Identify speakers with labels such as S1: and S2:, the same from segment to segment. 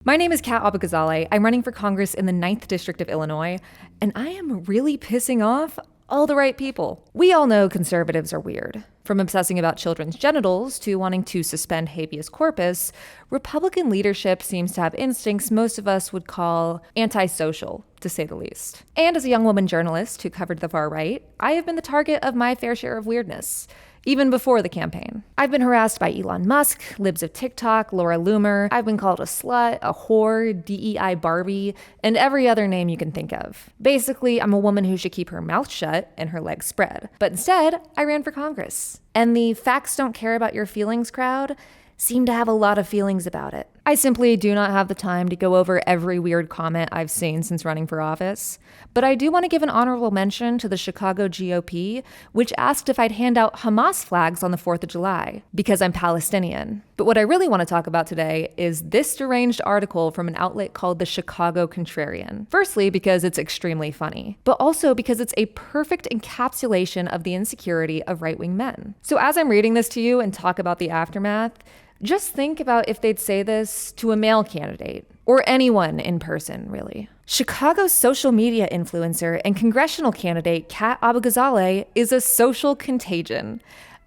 S1: My name is Kat Abughazaleh. I'm running for Congress in the 9th District of Illinois, and I am really pissing off all the right people. We all know conservatives are weird. From obsessing about children's genitals to wanting to suspend habeas corpus, Republican leadership seems to have instincts most of us would call antisocial, to say the least. And as a young woman journalist who covered the far right, I have been the target of my fair share of weirdness. Even before the campaign. I've been harassed by Elon Musk, libs of TikTok, Laura Loomer. I've been called a slut, a whore, DEI Barbie, and every other name you can think of. Basically, I'm a woman who should keep her mouth shut and her legs spread. But instead, I ran for Congress. And the facts don't care about your feelings crowd seem to have a lot of feelings about it. I simply do not have the time to go over every weird comment I've seen since running for office, but I do want to give an honorable mention to the Chicago GOP, which asked if I'd hand out Hamas flags on the 4th of July, because I'm Palestinian. But what I really want to talk about today is this deranged article from an outlet called the Chicago Contrarian. Firstly, because it's extremely funny, but also because it's a perfect encapsulation of the insecurity of right-wing men. So as I'm reading this to you and talk about the aftermath, just think about if they'd say this to a male candidate, or anyone in person, really. Chicago's social media influencer and congressional candidate Kat Abughazaleh is a social contagion.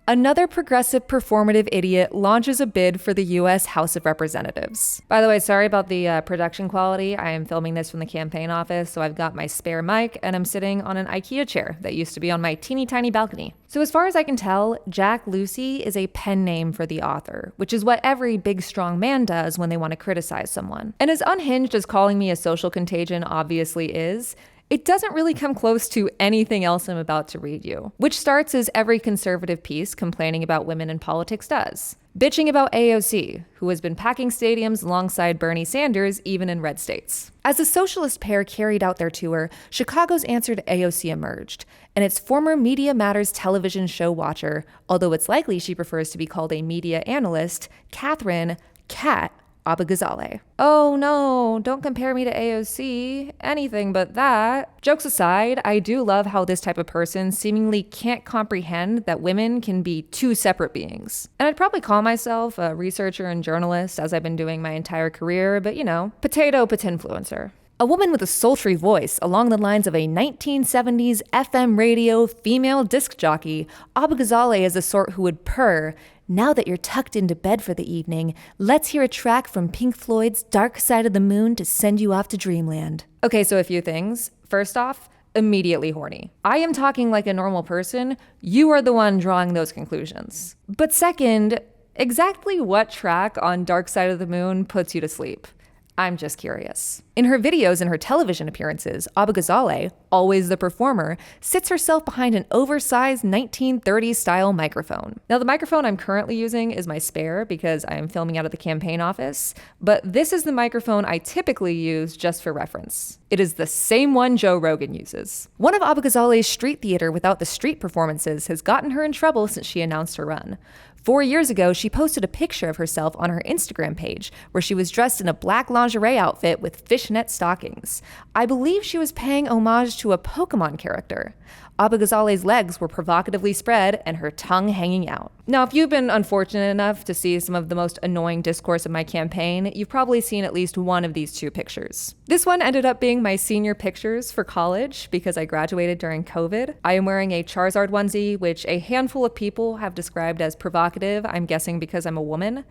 S1: Another progressive performative idiot launches a bid for the U.S. House of Representatives. By the way, sorry about the production quality. I am filming this from the campaign office, so I've got my spare mic, and I'm sitting on an IKEA chair that used to be on my teeny tiny balcony. So as far as I can tell, Jack Lucy is a pen name for the author, which is what every big strong man does when they want to criticize someone. And as unhinged as calling me a social contagion obviously is, it doesn't really come close to anything else I'm about to read you, which starts as every conservative piece complaining about women in politics does. Bitching about AOC, who has been packing stadiums alongside Bernie Sanders even in red states. As the socialist pair carried out their tour, Chicago's answer to AOC emerged, and its former Media Matters television show watcher, although it's likely she prefers to be called a media analyst, Catherine Kat Abughazaleh. Oh no, don't compare me to AOC. Anything but that. Jokes aside, I do love how this type of person seemingly can't comprehend that women can be two separate beings. And I'd probably call myself a researcher and journalist, as I've been doing my entire career, but you know, potato influencer. A woman with a sultry voice along the lines of a 1970s FM radio female disc jockey, Abughazaleh is the sort who would purr, "Now that you're tucked into bed for the evening, let's hear a track from Pink Floyd's Dark Side of the Moon to send you off to dreamland." Okay, so a few things. First off, immediately horny. I am talking like a normal person. You are the one drawing those conclusions. But second, exactly what track on Dark Side of the Moon puts you to sleep? I'm just curious. In her videos and her television appearances, Abughazaleh, always the performer, sits herself behind an oversized 1930s-style microphone. Now, the microphone I'm currently using is my spare because I am filming out of the campaign office, but this is the microphone I typically use just for reference. It is the same one Joe Rogan uses. One of Abughazaleh's street theater without the street performances has gotten her in trouble since she announced her run. 4 years ago, she posted a picture of herself on her Instagram page where she was dressed in a black lingerie outfit with fishnet stockings. I believe she was paying homage to a Pokemon character. Abughazaleh's legs were provocatively spread and her tongue hanging out. Now, if you've been unfortunate enough to see some of the most annoying discourse of my campaign, you've probably seen at least one of these two pictures. This one ended up being my senior pictures for college because I graduated during COVID. I am wearing a Charizard onesie, which a handful of people have described as provocative, I'm guessing because I'm a woman.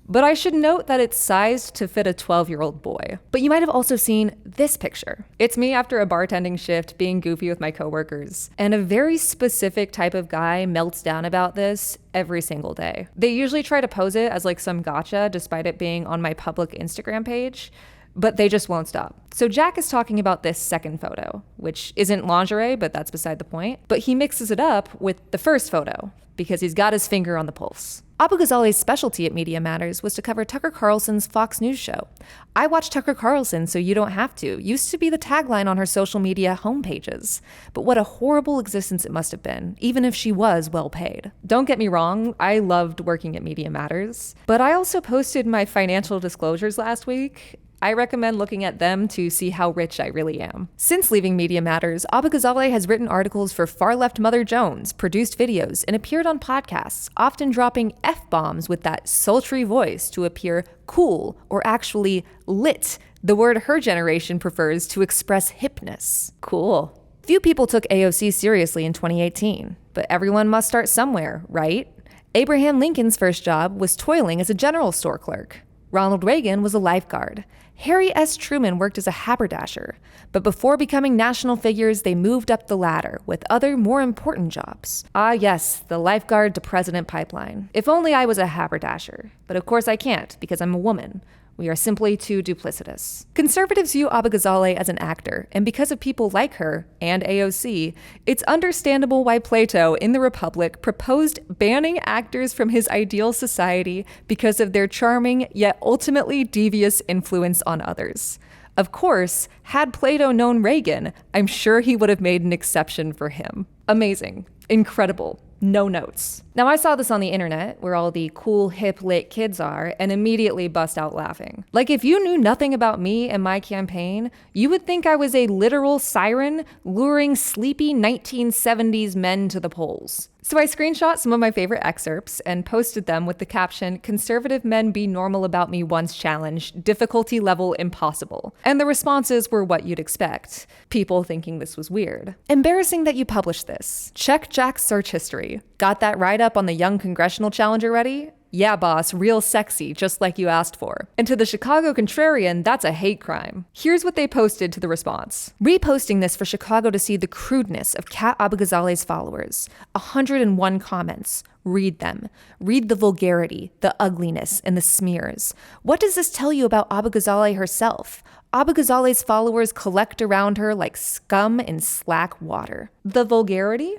S1: But I should note that it's sized to fit a 12-year-old boy. But you might have also seen this picture. It's me after a bartending shift being goofy with my coworkers. And a very specific type of guy melts down about this every single day. They usually try to pose it as like some gotcha despite it being on my public Instagram page, but they just won't stop. So Jack is talking about this second photo, which isn't lingerie, but that's beside the point. But he mixes it up with the first photo because he's got his finger on the pulse. Abughazaleh's specialty at Media Matters was to cover Tucker Carlson's Fox News show. "I watch Tucker Carlson so you don't have to" used to be the tagline on her social media homepages. But what a horrible existence it must have been, even if she was well paid. Don't get me wrong, I loved working at Media Matters, but I also posted my financial disclosures last week. I recommend looking at them to see how rich I really am. Since leaving Media Matters, Abughazaleh has written articles for Far Left Mother Jones, produced videos, and appeared on podcasts, often dropping F-bombs with that sultry voice to appear cool or actually lit, the word her generation prefers to express hipness. Cool. Few people took AOC seriously in 2018, but everyone must start somewhere, right? Abraham Lincoln's first job was toiling as a general store clerk. Ronald Reagan was a lifeguard. Harry S. Truman worked as a haberdasher. But before becoming national figures, they moved up the ladder with other, more important jobs. Ah, yes, the lifeguard to president pipeline. If only I was a haberdasher. But of course I can't, because I'm a woman. We are simply too duplicitous. Conservatives view Abughazaleh as an actor, and because of people like her, and AOC, it's understandable why Plato, in the Republic, proposed banning actors from his ideal society because of their charming, yet ultimately devious influence on others. Of course, had Plato known Reagan, I'm sure he would have made an exception for him. Amazing. Incredible. No notes. Now, I saw this on the internet, where all the cool, hip, lit kids are, and immediately bust out laughing. Like, if you knew nothing about me and my campaign, you would think I was a literal siren luring sleepy 1970s men to the polls. So I screenshot some of my favorite excerpts and posted them with the caption, "Conservative men be normal about me once challenge, difficulty level impossible." And the responses were what you'd expect. People thinking this was weird. Embarrassing that you published this. Check Jack's search history. Got that write-up on the young congressional challenger ready? Yeah, boss, real sexy, just like you asked for. And to the Chicago Contrarian, that's a hate crime. Here's what they posted to the response. Reposting this for Chicago to see the crudeness of Kat Abughazaleh's followers. 101 comments. Read them. Read the vulgarity, the ugliness, and the smears. What does this tell you about Abughazaleh herself? Abughazaleh's followers collect around her like scum in slack water. The vulgarity?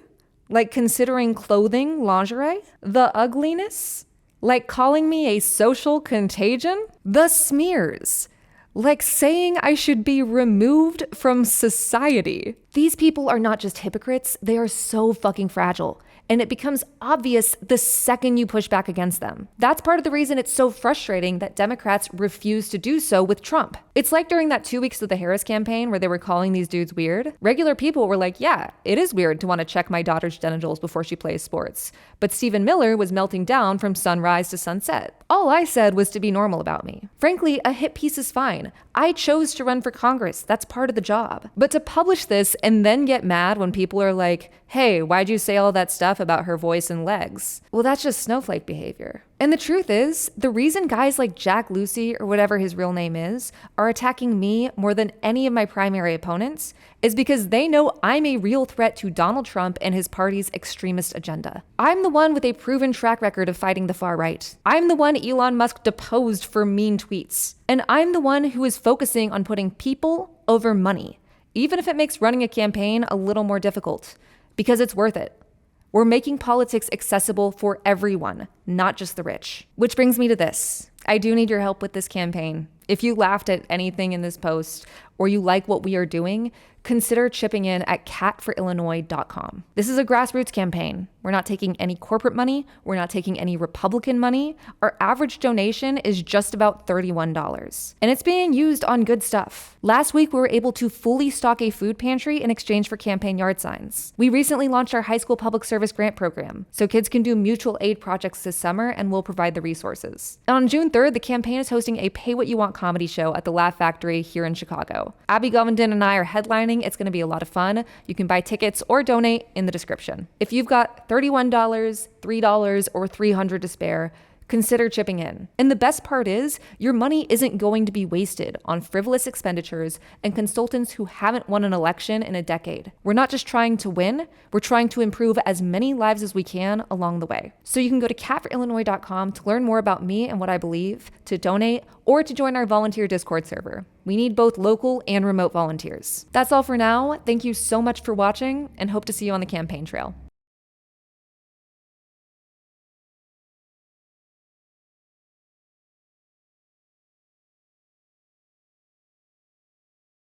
S1: Like considering clothing lingerie? The ugliness? Like calling me a social contagion? The smears. Like saying I should be removed from society. These people are not just hypocrites, they are so fucking fragile. And it becomes obvious the second you push back against them. That's part of the reason it's so frustrating that Democrats refuse to do so with Trump. It's like during that 2 weeks of the Harris campaign where they were calling these dudes weird. Regular people were like, yeah, it is weird to want to check my daughter's genitals before she plays sports. But Stephen Miller was melting down from sunrise to sunset. All I said was to be normal about me. Frankly, a hit piece is fine. I chose to run for Congress. That's part of the job. But to publish this and then get mad when people are like, hey, why'd you say all that stuff about her voice and legs? Well, that's just snowflake behavior. And the truth is, the reason guys like Jack Lucy, or whatever his real name is, are attacking me more than any of my primary opponents is because they know I'm a real threat to Donald Trump and his party's extremist agenda. I'm the one with a proven track record of fighting the far right. I'm the one Elon Musk deposed for mean tweets. And I'm the one who is focusing on putting people over money, even if it makes running a campaign a little more difficult, because it's worth it. We're making politics accessible for everyone, not just the rich. Which brings me to this. I do need your help with this campaign. If you laughed at anything in this post or you like what we are doing, consider chipping in at catforillinois.com. This is a grassroots campaign. We're not taking any corporate money. We're not taking any Republican money. Our average donation is just about $31, and it's being used on good stuff. Last week, we were able to fully stock a food pantry in exchange for campaign yard signs. We recently launched our high school public service grant program, so kids can do mutual aid projects this summer, and we'll provide the resources. And on June 3rd, the campaign is hosting a Pay What You Want comedy show at the Laugh Factory here in Chicago. Abby Govenden and I are headlining. It's going to be a lot of fun. You can buy tickets or donate in the description. If you've got $31, $3, or $300 to spare, consider chipping in. And the best part is, your money isn't going to be wasted on frivolous expenditures and consultants who haven't won an election in a decade. We're not just trying to win, we're trying to improve as many lives as we can along the way. So you can go to catforillinois.com to learn more about me and what I believe, to donate, or to join our volunteer Discord server. We need both local and remote volunteers. That's all for now. Thank you so much for watching, and hope to see you on the campaign trail.